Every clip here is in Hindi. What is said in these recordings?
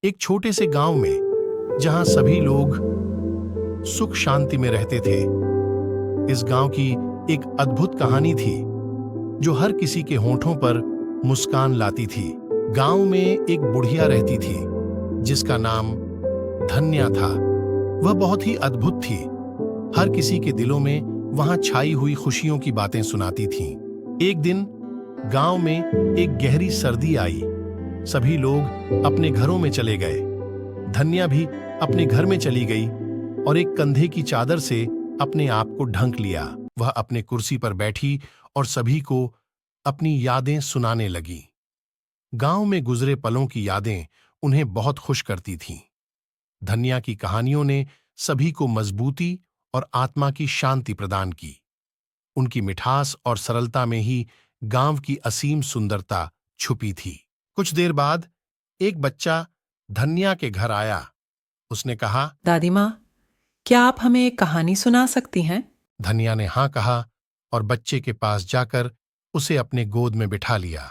एक छोटे से गांव में जहां सभी लोग सुख शांति में रहते थे। इस गांव की एक अद्भुत कहानी थी जो हर किसी के होठों पर मुस्कान लाती थी। गांव में एक बुढ़िया रहती थी जिसका नाम धन्या था। वह बहुत ही अद्भुत थी। हर किसी के दिलों में वहां छाई हुई खुशियों की बातें सुनाती थी। एक दिन गांव में एक गहरी सर्दी आई। सभी लोग अपने घरों में चले गए। धन्या भी अपने घर में चली गई और एक कंधे की चादर से अपने आप को ढंक लिया। वह अपने कुर्सी पर बैठी और सभी को अपनी यादें सुनाने लगी। गांव में गुजरे पलों की यादें उन्हें बहुत खुश करती थीं। धन्या की कहानियों ने सभी को मजबूती और आत्मा की शांति प्रदान की। उनकी मिठास और सरलता में ही गांव की असीम सुंदरता छुपी थी। कुछ देर बाद एक बच्चा धन्या के घर आया। उसने कहा, दादी माँ, क्या आप हमें एक कहानी सुना सकती हैं? धन्या ने हाँ कहा और बच्चे के पास जाकर उसे अपने गोद में बिठा लिया।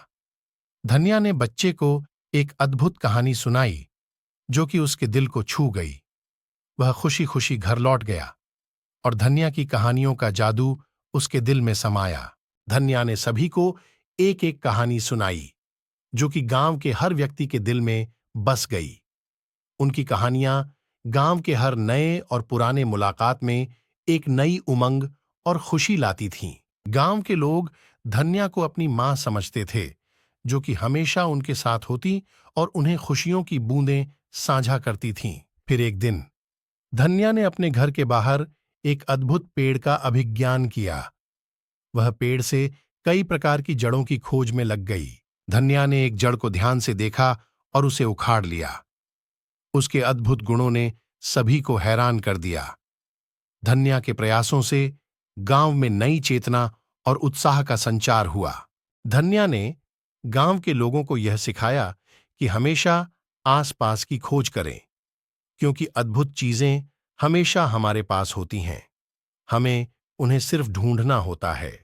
धन्या ने बच्चे को एक अद्भुत कहानी सुनाई जो कि उसके दिल को छू गई। वह खुशी खुशी घर लौट गया और धन्या की कहानियों का जादू उसके दिल में समाया। धन्या ने सभी को एक एक कहानी सुनाई जो कि गांव के हर व्यक्ति के दिल में बस गई। उनकी कहानियां गांव के हर नए और पुराने मुलाकात में एक नई उमंग और खुशी लाती थीं। गांव के लोग धन्या को अपनी मां समझते थे जो कि हमेशा उनके साथ होती और उन्हें खुशियों की बूंदें साझा करती थीं। फिर एक दिन धन्या ने अपने घर के बाहर एक अद्भुत पेड़ का अभिज्ञान किया। वह पेड़ से कई प्रकार की जड़ों की खोज में लग गई। धन्या ने एक जड़ को ध्यान से देखा और उसे उखाड़ लिया। उसके अद्भुत गुणों ने सभी को हैरान कर दिया। धन्या के प्रयासों से गांव में नई चेतना और उत्साह का संचार हुआ। धन्या ने गांव के लोगों को यह सिखाया कि हमेशा आसपास की खोज करें, क्योंकि अद्भुत चीजें हमेशा हमारे पास होती हैं। हमें उन्हें सिर्फ ढूंढना होता है।